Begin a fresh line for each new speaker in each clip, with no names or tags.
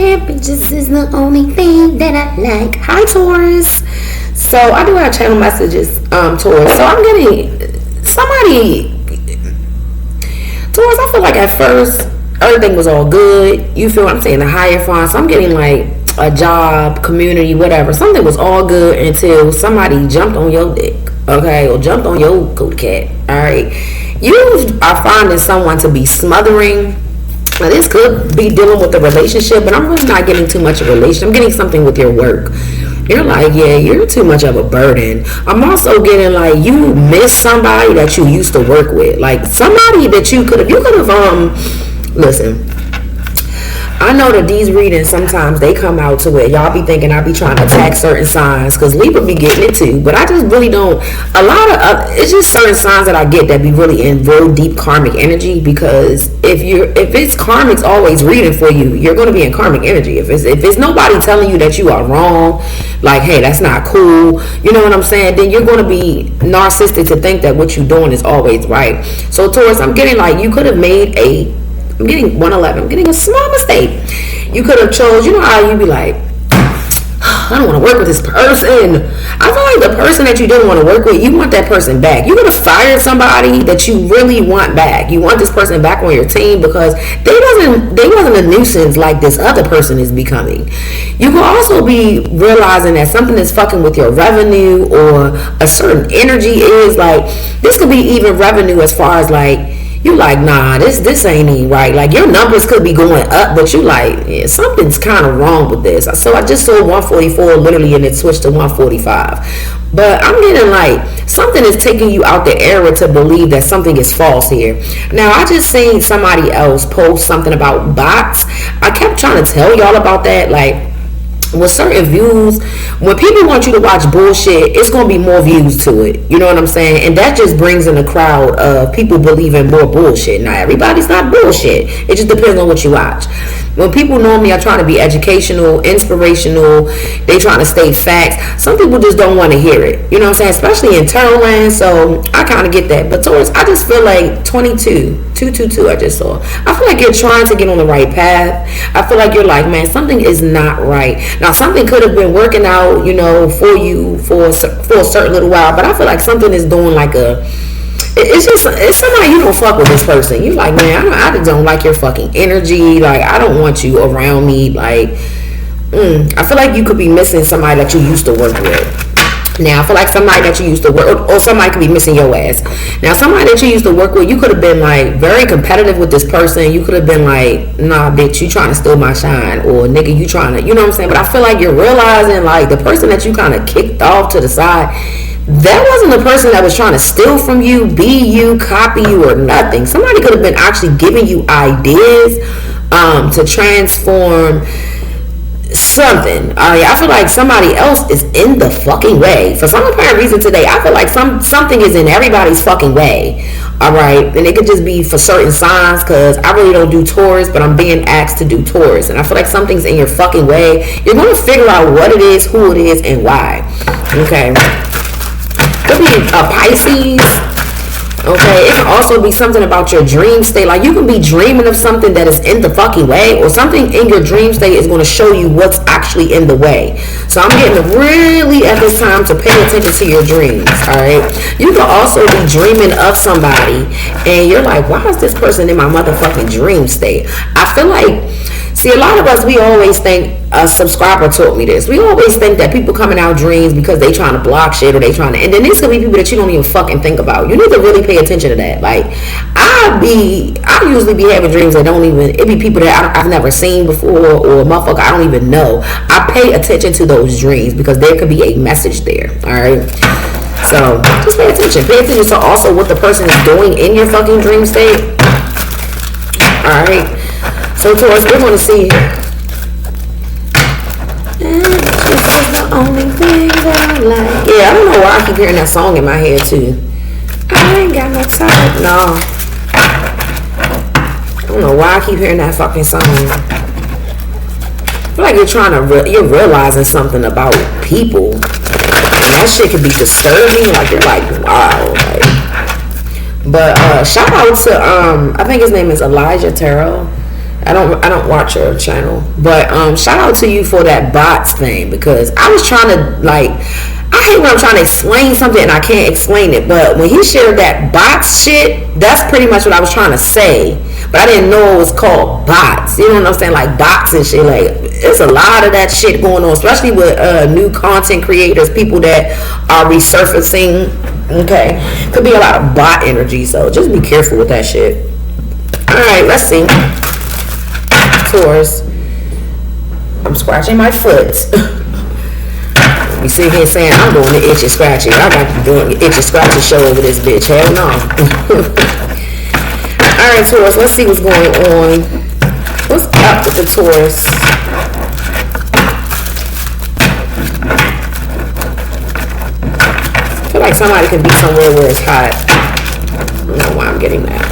Bitches is the only thing that I like. Hi, Taurus. So I do have channel messages, Taurus. So I'm getting somebody. Taurus, I feel like at first everything was all good. You feel what I'm saying? The higher fun. So I'm getting like a job, community, whatever. Something was all good until somebody jumped on your dick, okay, or jumped on your coat cat. All right, you are finding someone to be smothering. Now, this could be dealing with a relationship, but I'm really not getting too much of a relation. I'm getting something with your work. You're like, yeah, you're too much of a burden. I'm also getting like you miss somebody that you used to work with, like somebody that you could have listen. I know that these readings sometimes they come out to where y'all be thinking I be trying to attack certain signs, because Libra be getting it too, but I just really don't. A lot of it's just certain signs that I get that be really in real deep karmic energy, because if it's karmic's always reading for you, you're going to be in karmic energy. If it's nobody telling you that you are wrong, like, hey, that's not cool, you know what I'm saying, then you're going to be narcissistic to think that what you're doing is always right. So Taurus, I'm getting like you could have made I'm getting 111. I'm getting a small mistake. You could have chose, you know how you be like, I don't want to work with this person. I feel like the person that you didn't want to work with, you want that person back. You could have fired somebody that you really want back. You want this person back on your team because they wasn't a nuisance like this other person is becoming. You can also be realizing that something is fucking with your revenue, or a certain energy is like, this could be even revenue as far as like, you like, nah, this ain't even right. Like, your numbers could be going up, but you like, yeah, something's kind of wrong with this. So I just saw 144 literally, and it switched to 145. But I'm getting like something is taking you out the era to believe that something is false here. Now, I just seen somebody else post something about bots. I kept trying to tell y'all about that, like, with certain views, when people want you to watch bullshit, it's going to be more views to it. You know what I'm saying? And that just brings in a crowd of people believing more bullshit. Now, everybody's not bullshit. It just depends on what you watch. When people normally are trying to be educational, inspirational, they trying to state facts, some people just don't want to hear it. You know what I'm saying? Especially in tarot land. So I kind of get that. But Taurus, I just feel like 222 I just saw. I feel like you're trying to get on the right path. I feel like you're like, man, something is not right. Now, something could have been working out, you know, for you for a certain little while, but I feel like something is doing like it's somebody you don't fuck with this person. You like, man, I just don't like your fucking energy. Like, I don't want you around me. Like, I feel like you could be missing somebody that you used to work with. Now, I feel like somebody that you used to work, or somebody could be missing your ass. Now, somebody that you used to work with, you could have been like very competitive with this person. You could have been like, nah, bitch, you trying to steal my shine, or nigga, you trying to, you know what I'm saying? But I feel like you're realizing like the person that you kind of kicked off to the side, that wasn't the person that was trying to steal from you, be you, copy you, or nothing. Somebody could have been actually giving you ideas to transform something. I feel like somebody else is in the fucking way. For some apparent reason today, I feel like something is in everybody's fucking way. Alright, and it could just be for certain signs, because I really don't do Taurus, but I'm being asked to do Taurus, and I feel like something's in your fucking way. You're going to figure out what it is, who it is, and why. Okay. Could be a Pisces. Okay, it can also be something about your dream state. Like, you can be dreaming of something that is in the fucking way, or something in your dream state is going to show you what's actually in the way. So I'm getting really at this time to pay attention to your dreams. All right, you can also be dreaming of somebody, and you're like, why is this person in my motherfucking dream state? I feel like, see, a lot of us, we always think, a subscriber taught me this, we always think that people come in our dreams because they trying to block shit, or they trying to, and then there's gonna be people that you don't even fucking think about. You need to really pay attention to that. Like, I usually be having dreams that don't even, it be people that I've never seen before, or motherfucker I don't even know. I pay attention to those dreams because there could be a message there. Alright, so just pay attention to also what the person is doing in your fucking dream state. Alright, so Taurus, we're going to see. This is the only thing that I like. Yeah, I don't know why I keep hearing that song in my head too. I ain't got no time. No. I don't know why I keep hearing that fucking song. I feel like you're realizing something about people. And that shit could be disturbing. Like, you're like, wow. Like, but shout out to I think his name is Elijah Terrell. I don't watch her channel, but shout out to you for that bots thing, because I was trying to like, I hate when I'm trying to explain something and I can't explain it. But when he shared that bots shit, that's pretty much what I was trying to say. But I didn't know it was called bots. You know what I'm saying? Like bots and shit. Like, it's a lot of that shit going on, especially with new content creators, people that are resurfacing. Okay, could be a lot of bot energy, so just be careful with that shit. All right, let's see. Taurus, I'm scratching my foot. You sit here saying I'm doing the itchy scratchy. I got to do an itchy scratchy show over this bitch. Hell no. Alright, Taurus, let's see what's going on. What's up with the Taurus? I feel like somebody can be somewhere where it's hot. I don't know why I'm getting that.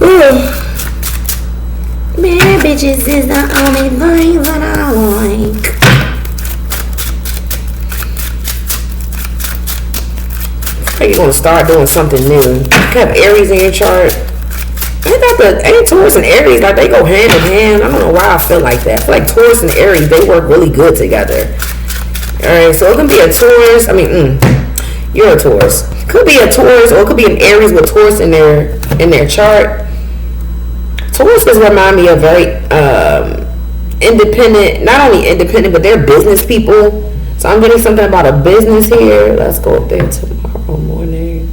Ooh. Bad bitches is the only thing that I like. I think you're gonna start doing something new. You have Aries in your chart. Ain't Taurus and Aries, like, they go hand in hand. I don't know why I feel like that. I feel like Taurus and Aries, they work really good together. Alright, so it can be a Taurus. You're a Taurus. Could be a Taurus, or it could be an Aries with Taurus in their chart. Tauruses remind me of very independent, not only independent, but they're business people. So I'm getting something about a business here. Let's go up there tomorrow morning.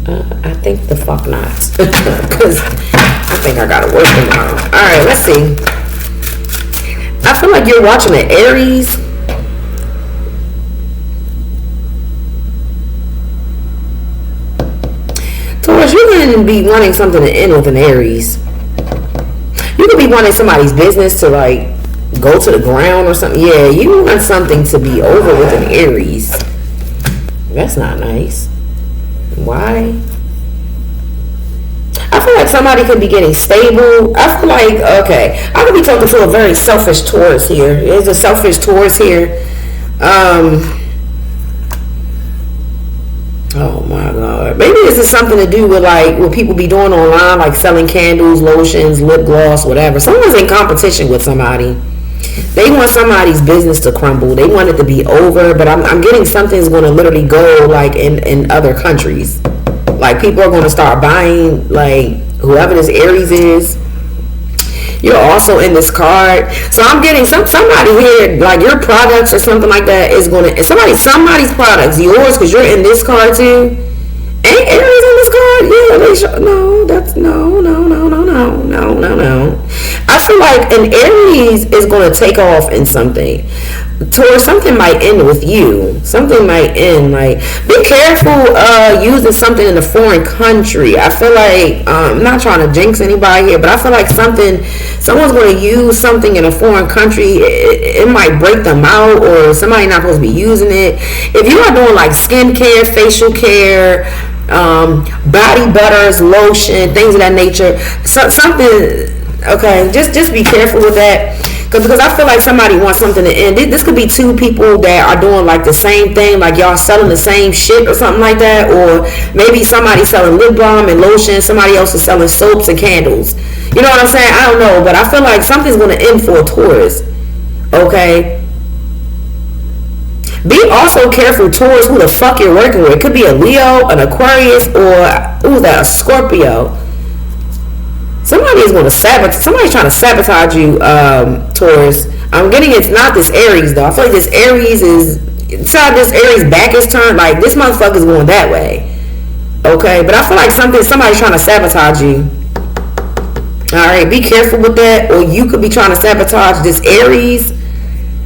I think the fuck not. Because I think I gotta work tomorrow. Alright, let's see. I feel like you're watching an Aries. Taurus, you're going to be wanting something to end with an Aries. You could be wanting somebody's business to like go to the ground or something. Yeah, you want something to be over with an Aries. That's not nice. Why? I feel like somebody could be getting stable. I feel like, okay, I could be talking to a very selfish Taurus here. There's a selfish Taurus here. Oh my God. Maybe this is something to do with like what people be doing online, like selling candles, lotions, lip gloss, whatever. Someone's in competition with somebody. They want somebody's business to crumble. They want it to be over, but I'm getting something's going to literally go like in other countries. Like people are going to start buying, like whoever this Aries is. You're also in this card. So I'm getting somebody here, like your products or something like that is going to, somebody's products, yours, because you're in this card too. Ain't Aries in this card? Yeah, no, that's no. I feel like an Aries is going to take off in something. Taurus, something might end with you. Something might end. Like, be careful using something in a foreign country. I feel like, I'm not trying to jinx anybody here, but I feel like someone's going to use something in a foreign country. It might break them out, or somebody not supposed to be using it. If you are doing like skincare, facial care, body butters, lotion, things of that nature, something, okay, just be careful with that. Because I feel like somebody wants something to end. This could be two people that are doing like the same thing, like y'all selling the same shit or something like that. Or maybe somebody selling lip balm and lotion, somebody else is selling soaps and candles. You know what I'm saying? I don't know, but I feel like something's going to end for a Taurus. Okay? Be also careful, Taurus, who the fuck you're working with. It could be a Leo, an Aquarius, or a Scorpio. Somebody is going to somebody's trying to sabotage you, Taurus. I'm getting it's not this Aries though. I feel like this Aries this Aries back is turned. Like this motherfucker's going that way. Okay, but I feel like somebody's trying to sabotage you. Alright, be careful with that. Or you could be trying to sabotage this Aries.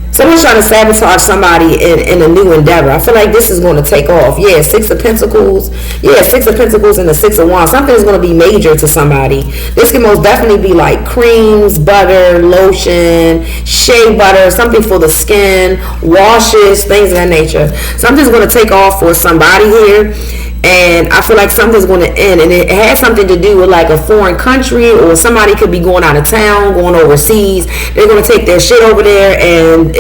Someone's trying to sabotage somebody in a new endeavor. I feel like this is going to take off. Yeah, Six of Pentacles. Yeah, Six of Pentacles and the Six of Wands. Something is going to be major to somebody. This can most definitely be like creams, butter, lotion, shea butter, something for the skin, washes, things of that nature. Something's going to take off for somebody here. And I feel like something's going to end, and it has something to do with like a foreign country, or somebody could be going out of town, going overseas. They're going to take their shit over there, and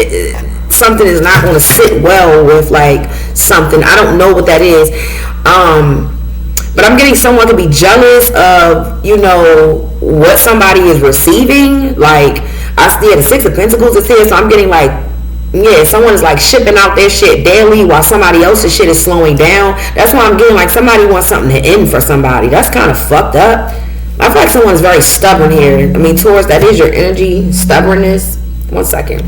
something is not going to sit well with like something. I don't know what that is. But I'm getting someone to be jealous of, you know, what somebody is receiving. Like, the Six of Pentacles is here, so I'm getting like, yeah, someone is like shipping out their shit daily while somebody else's shit is slowing down. That's why I'm getting like somebody wants something to end for somebody. That's kind of fucked up. I feel like someone's very stubborn here. I mean, Taurus, that is your energy, stubbornness. 1 second.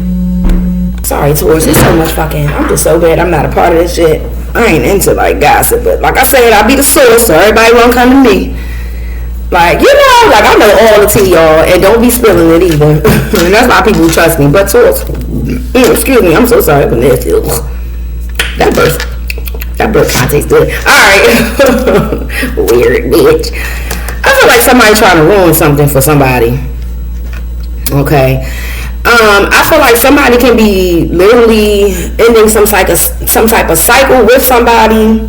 Sorry, Taurus, there's so much fucking, I'm just so bad I'm not a part of this shit. I ain't into like gossip, but like I said, I'll be the source, so everybody won't come to me. Like, you know, like I know all the tea, y'all, and don't be spilling it either. And that's why people trust me. But Taurus, excuse me, I'm so sorry for this. That birth kind of tastes good. Alright. Weird bitch. I feel like somebody trying to ruin something for somebody. Okay. I feel like somebody can be literally ending some type of cycle with somebody.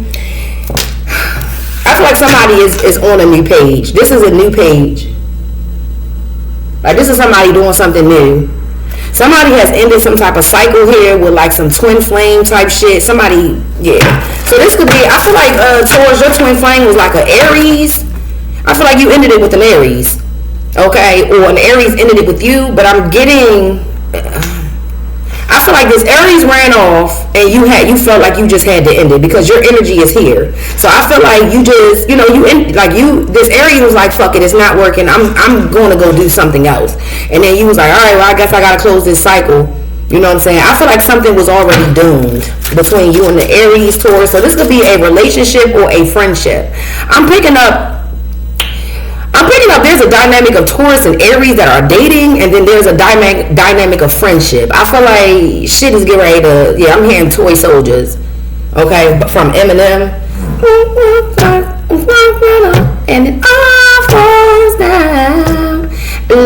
I feel like somebody is on a new page. This is a new page. Like, this is somebody doing something new. Somebody has ended some type of cycle here with like some twin flame type shit. Somebody, yeah. So this could be, I feel like Taurus, your twin flame was like an Aries. I feel like you ended it with an Aries. Okay, or an Aries ended it with you, but I'm getting, I feel like this Aries ran off and you felt like you just had to end it because your energy is here. So I feel like you just, you know, this Aries was like, fuck it, it's not working, I'm going to go do something else. And then you was like, all right, well, I guess I got to close this cycle. You know what I'm saying? I feel like something was already doomed between you and the Aries, Taurus. So this could be a relationship or a friendship. I'm picking up there's a dynamic of Taurus and Aries that are dating, and then there's a dynamic of friendship. I feel like shit is getting ready to, yeah, I'm hearing toy soldiers, okay, from Eminem. And it all falls down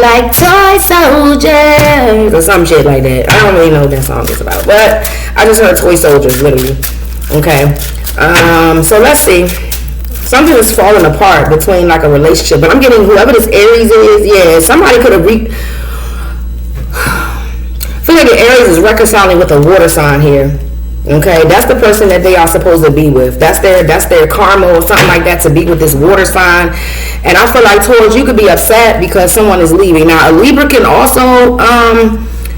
like toy soldiers, or some shit like that. I don't really know what that song is about, but I just heard toy soldiers, literally. Okay, so let's see. Something is falling apart between like a relationship, but I'm getting whoever this Aries is, yeah, somebody could have I feel like the Aries is reconciling with a water sign here. Okay, that's the person that they are supposed to be with. That's their karma or something like that, to be with this water sign. And I feel like Taurus, you could be upset because someone is leaving. Now a Libra can also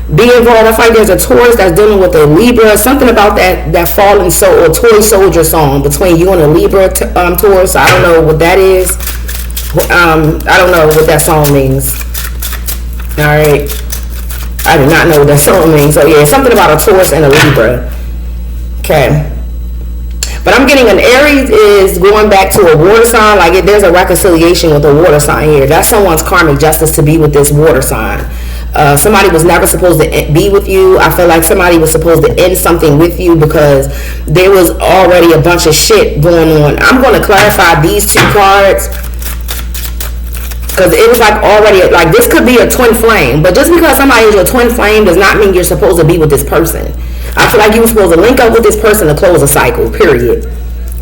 be involved. I feel like there's a Taurus that's dealing with a Libra. Something about that fallen soul or toy soldier song between you and a Libra Taurus. I don't know what that is. I don't know what that song means. All right, I do not know what that song means. So yeah, something about a Taurus and a Libra. Okay. But I'm getting an Aries is going back to a water sign. Like there's a reconciliation with a water sign here. That's someone's karmic justice to be with this water sign. Somebody was never supposed to be with you. I feel like somebody was supposed to end something with you because there was already a bunch of shit going on. I'm going to clarify these two cards because it was like already, like this could be a twin flame. But just because somebody is your twin flame does not mean you're supposed to be with this person. I feel like you were supposed to link up with this person to close a cycle, period.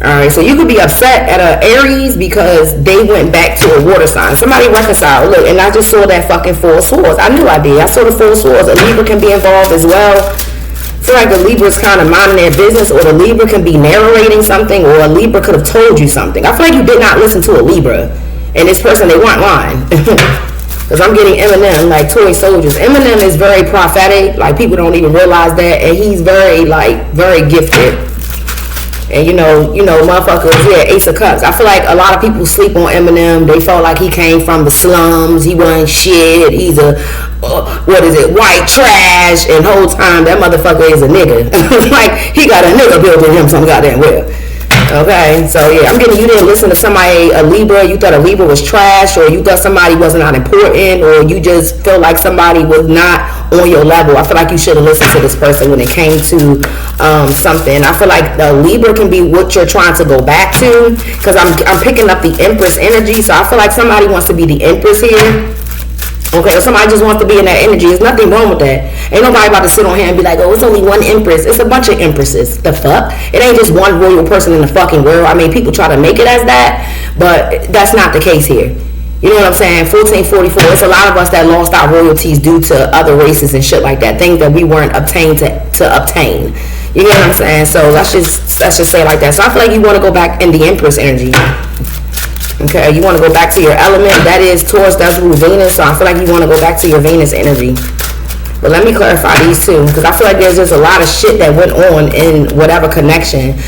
Alright, so you could be upset at an Aries because they went back to a water sign. Somebody reconciled. Look, and I just saw that fucking Four of Swords. I knew I did. I saw the Four of Swords. A Libra can be involved as well. I feel like the Libra is kind of minding their business, or the Libra can be narrating something, or a Libra could have told you something. I feel like you did not listen to a Libra, and this person, they weren't lying. Because I'm getting Eminem, like toy soldiers. Eminem is very prophetic. Like people don't even realize that, and he's very gifted. And you know, motherfuckers, yeah, Ace of Cups. I feel like a lot of people sleep on Eminem. They felt like he came from the slums. He wasn't shit. He's a, white trash. And the whole time, that motherfucker is a nigga. Like, he got a nigga built in him some goddamn well. Okay, so yeah, I'm getting, you didn't listen to somebody, a Libra, you thought a Libra was trash, or you thought somebody was not important, or you just felt like somebody was not on your level. I feel like you should have listened to this person when it came to something. I feel like the Libra can be what you're trying to go back to, because I'm picking up the Empress energy, so I feel like somebody wants to be the Empress here. Okay, if somebody just wants to be in that energy, there's nothing wrong with that. Ain't nobody about to sit on here and be like, oh, it's only one Empress. It's a bunch of Empresses. The fuck? It ain't just one royal person in the fucking world. I mean, people try to make it as that, but that's not the case here. You know what I'm saying? 1444, it's a lot of us that lost our royalties due to other races and shit like that. Things that we weren't obtained to obtain. You know what I'm saying? So let's just say it like that. So I feel like you want to go back in the Empress energy. Okay, you want to go back to your element. That is Taurus does rule Venus, so I feel like you want to go back to your Venus energy. But let me clarify these two, because I feel like there's just a lot of shit that went on in whatever connection.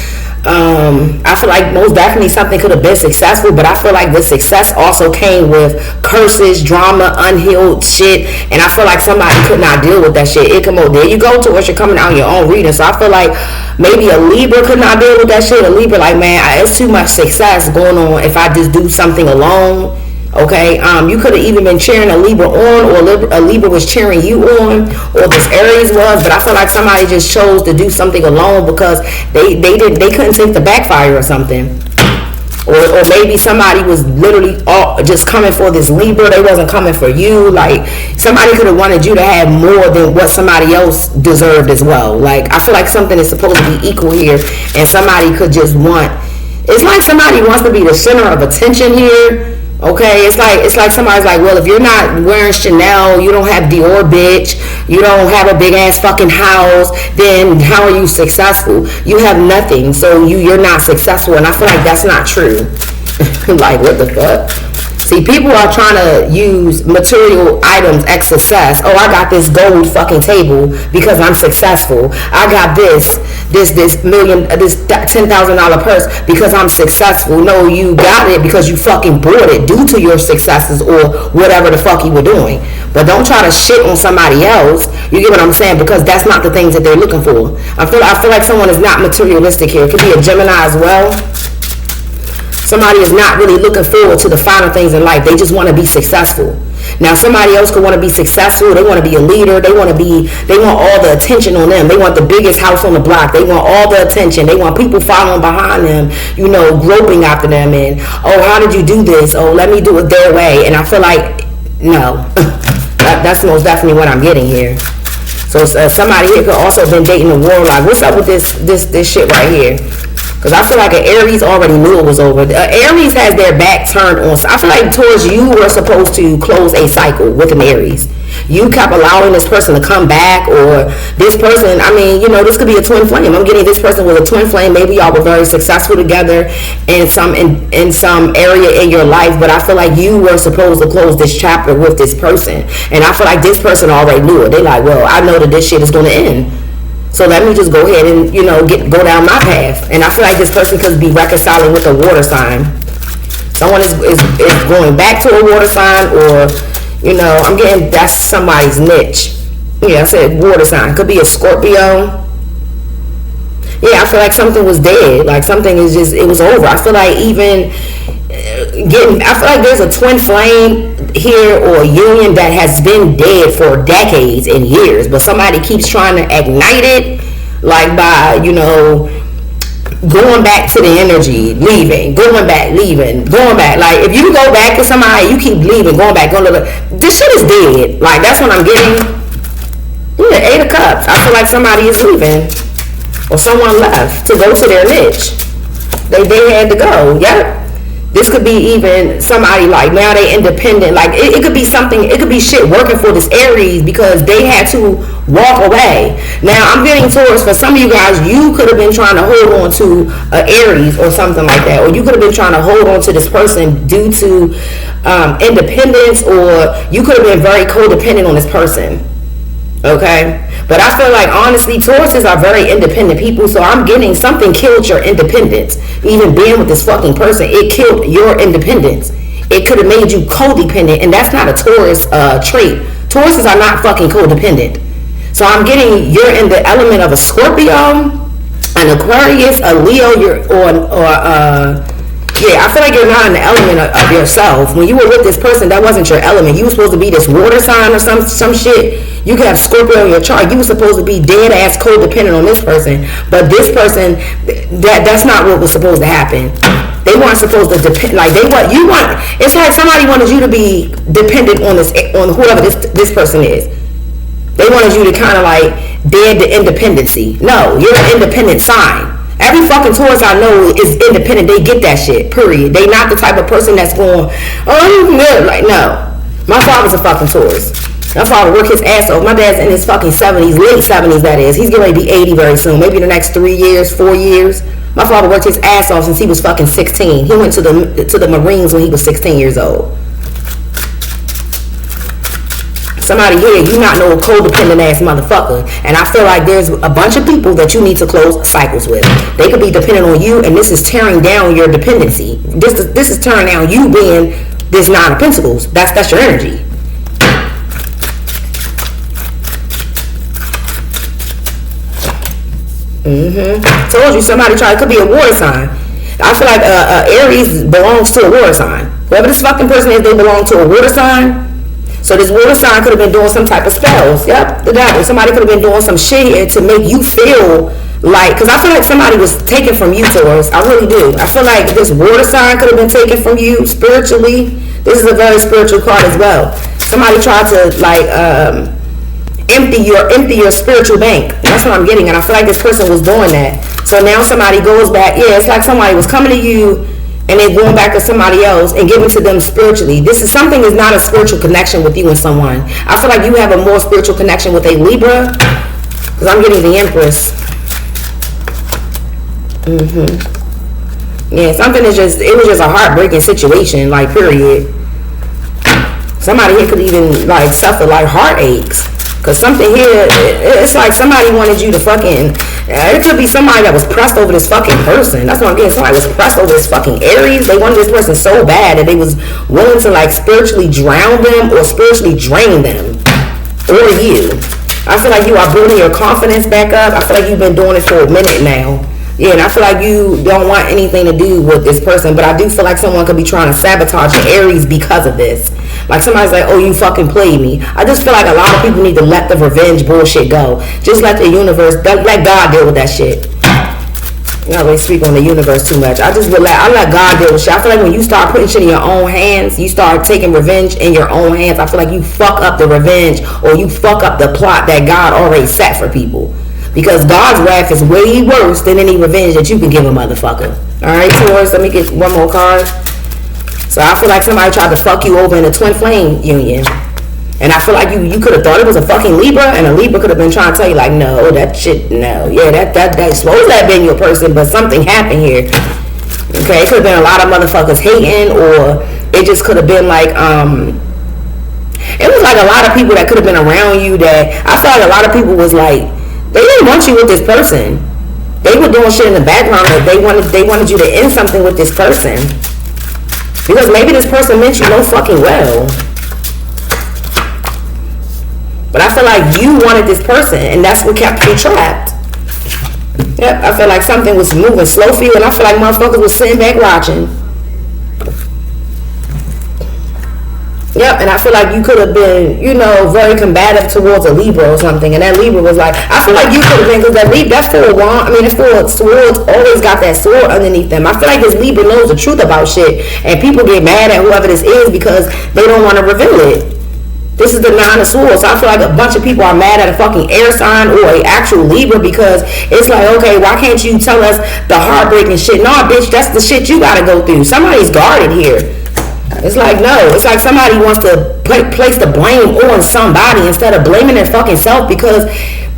I feel like most definitely something could have been successful, but I feel like the success also came with curses, drama, unhealed shit, and I feel like somebody could not deal with that shit. It come out, there you go, to what you're coming out in your own reading. So I feel like maybe a Libra could not deal with that shit. A Libra like, man, it's too much success going on if I just do something alone. Okay, you could have even been cheering a Libra on, or a Libra was cheering you on, or this Aries was. But I feel like somebody just chose to do something alone because they couldn't take the backfire or something, or maybe somebody was literally just coming for this Libra. They wasn't coming for you. Like somebody could have wanted you to have more than what somebody else deserved as well. Like I feel like something is supposed to be equal here, and somebody could just want. It's like somebody wants to be the center of attention here. Okay, it's like somebody's like, well, if you're not wearing Chanel, you don't have Dior, bitch, you don't have a big ass fucking house, then how are you successful? You have nothing, so you're not successful. And I feel like that's not true. Like, what the fuck? See, people are trying to use material items as success. Oh, I got this gold fucking table because I'm successful. I got this $10,000 purse because I'm successful. No, you got it because you fucking bought it due to your successes or whatever the fuck you were doing. But don't try to shit on somebody else. You get what I'm saying? Because that's not the things that they're looking for. I feel like someone is not materialistic here. It could be a Gemini as well. Somebody is not really looking forward to the finer things in life. They just want to be successful. Now, somebody else could want to be successful. They want to be a leader. They want all the attention on them. They want the biggest house on the block. They want all the attention. They want people following behind them, groping after them. And, oh, how did you do this? Oh, let me do it their way. And I feel like, no. That's most definitely what I'm getting here. So somebody here could also have been dating a warlock. What's up with this shit right here? Because I feel like an Aries already knew it was over. Aries has their back turned on. I feel like towards you were supposed to close a cycle with an Aries. You kept allowing this person to come back, or this person, this could be a twin flame. I'm getting this person with a twin flame. Maybe y'all were very successful together in some area in your life, but I feel like you were supposed to close this chapter with this person. And I feel like this person already knew it. They like, well, I know that this shit is going to end. So let me just go ahead and, go down my path. And I feel like this person could be reconciling with a water sign. Someone is going back to a water sign, or, I'm getting that's somebody's niche. Yeah, I said water sign. Could be a Scorpio. Yeah, I feel like something was dead. Like something is just, it was over. I feel like I feel like there's a twin flame here, or a union that has been dead for decades and years, but somebody keeps trying to ignite it, like by going back to the energy, leaving, going back, leaving, going back. Like if you go back to somebody, you keep leaving, going back, this shit is dead. Like that's what I'm getting. Yeah, 8 of Cups. I feel like somebody is leaving, or someone left to go to their niche. They had to go. Yep. This could be even somebody like now they independent. Like it could be something. It could be shit working for this Aries because they had to walk away. Now I'm getting Taurus. For some of you guys, you could have been trying to hold on to an Aries or something like that, or you could have been trying to hold on to this person due to independence, or you could have been very codependent on this person. Okay, but I feel like honestly Tauruses are very independent people, so I'm getting something killed your independence. Even being with this fucking person, it killed your independence. It could have made you codependent, and that's not a Taurus trait. Tauruses are not fucking codependent. So I'm getting you're in the element of a Scorpio, an Aquarius, a Leo, I feel like you're not in the element of yourself. When you were with this person, that wasn't your element. You were supposed to be this water sign or some shit. You could have Scorpio in your chart. You were supposed to be dead ass codependent on this person. But this person, that's not what was supposed to happen. They weren't supposed to depend. Like it's like somebody wanted you to be dependent on whoever this person is. They wanted you to kind of like dead the independency. No, you're an independent sign. Every fucking Taurus I know is independent. They get that shit, period. They not the type of person that's going, like, no. My father's a fucking Taurus. My father worked his ass off. My dad's in his fucking 70s, late 70s that is. He's getting ready to be 80 very soon. Maybe in the next 3 years, 4 years. My father worked his ass off since he was fucking 16. He went to the Marines when he was 16 years old. Somebody here, you not know a codependent ass motherfucker. And I feel like there's a bunch of people that you need to close cycles with. They could be dependent on you, and this is tearing down your dependency. This is tearing down you being this Nine of Pentacles. That's your energy. Told you somebody tried. It could be a water sign. I feel like Aries belongs to a water sign. Whoever this fucking person is, they belong to a water sign. So this water sign could have been doing some type of spells. Yep, the devil. Somebody could have been doing some shit here to make you feel like, because I feel like somebody was taken from you, Taurus. I really do. I feel like this water sign could have been taken from you spiritually. This is a very spiritual card as well. Somebody tried to like empty your spiritual bank. That's what I'm getting, and I feel like this person was doing that. So now somebody goes back. Yeah, it's like somebody was coming to you and then going back to somebody else and giving to them spiritually. This is something is not a spiritual connection with you and someone. I feel like you have a more spiritual connection with a Libra, because I'm getting the Empress. Yeah, something is just, it was just a heartbreaking situation, like, period. Somebody here could even like suffer like heartaches, because something here, it's like somebody wanted you to fucking, it could be somebody that was pressed over this fucking person. That's what I'm getting. Somebody was pressed over this fucking Aries. They wanted this person so bad that they was willing to like spiritually drown them or spiritually drain them. Or you. I feel like you are building your confidence back up. I feel like you've been doing it for a minute now. Yeah, and I feel like you don't want anything to do with this person, but I do feel like someone could be trying to sabotage your Aries because of this. Like somebody's like, oh, you fucking played me. I just feel like a lot of people need to let the revenge bullshit go. Just let the universe, let God deal with that shit. You don't really speak on the universe too much. I let God deal with shit. I feel like when you start putting shit in your own hands, you start taking revenge in your own hands, I feel like you fuck up the revenge, or you fuck up the plot that God already set for people. Because God's wrath is way worse than any revenge that you can give a motherfucker. Alright, Taurus, let me get one more card. So I feel like somebody tried to fuck you over in a twin flame union. And I feel like you could have thought it was a fucking Libra, and a Libra could have been trying to tell you like, no, that shit, no. Yeah, that's supposed to have been your person, but something happened here. Okay, it could have been a lot of motherfuckers hating, or it just could have been like, it was like a lot of people that could have been around you that, I feel like a lot of people was like, they didn't want you with this person. They were doing shit in the background that they wanted you to end something with this person. Because maybe this person meant you no fucking well. But I feel like you wanted this person, and that's what kept you trapped. Yep, I feel like something was moving slow for you, and I feel like motherfuckers was sitting back watching. Yep, and I feel like you could have been, very combative towards a Libra or something, and that Libra was like, I feel like you could have been, because that four wand, the four swords always got that sword underneath them. I feel like this Libra knows the truth about shit, and people get mad at whoever this is because they don't want to reveal it. This is the Nine of Swords, so I feel like a bunch of people are mad at a fucking air sign or a actual Libra, because it's like, okay, why can't you tell us the heartbreaking shit? Nah, bitch, that's the shit you gotta go through. Somebody's guarded here. It's like, no, it's like somebody wants to place the blame on somebody instead of blaming their fucking self, because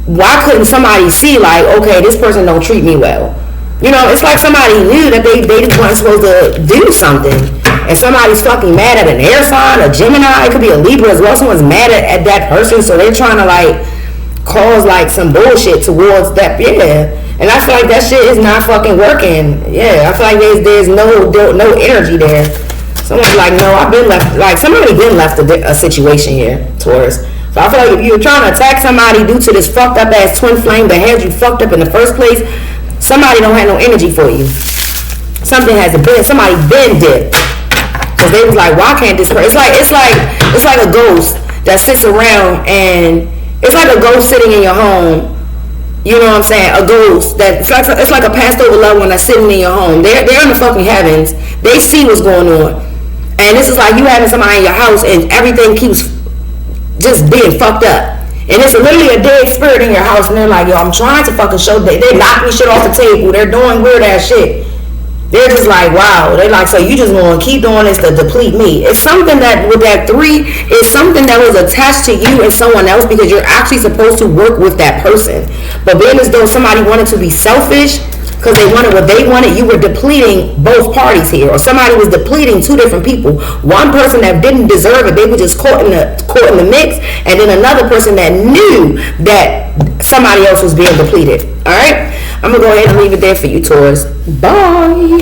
why couldn't somebody see like, okay, this person don't treat me well? It's like somebody knew that they weren't supposed to do something, and somebody's fucking mad at an air sign, a Gemini, it could be a Libra as well. Someone's mad at that person, so they're trying to like cause like some bullshit towards that, yeah. And I feel like that shit is not fucking working. Yeah, I feel like there's no energy there. Someone's like, no, I've been left, like somebody been left a situation here, Taurus. So I feel like if you're trying to attack somebody due to this fucked up ass twin flame that had you fucked up in the first place, somebody don't have no energy for you. Somebody been dipped. Cause they was like, why can't this person? It's like a ghost that sits around, and it's like a ghost sitting in your home. You know what I'm saying? A ghost that it's like a passed over loved one that's sitting in your home. They're in the fucking heavens. They see what's going on. And this is like you having somebody in your house and everything keeps just being fucked up. And it's literally a dead spirit in your house, and they're like, yo, I'm trying to fucking show, they knocking shit off the table. They're doing weird ass shit. They're just like, wow. They're like, so you just want to keep doing this to deplete me. It's something that, with that 3, it's something that was attached to you and someone else, because you're actually supposed to work with that person. But being as though somebody wanted to be selfish, because because they wanted what they wanted, you were depleting both parties here. Or somebody was depleting two different people. One person that didn't deserve it, they were just caught in the mix, and then another person that knew that somebody else was being depleted. All right, I'm gonna go ahead and leave it there for you, Taurus. Bye.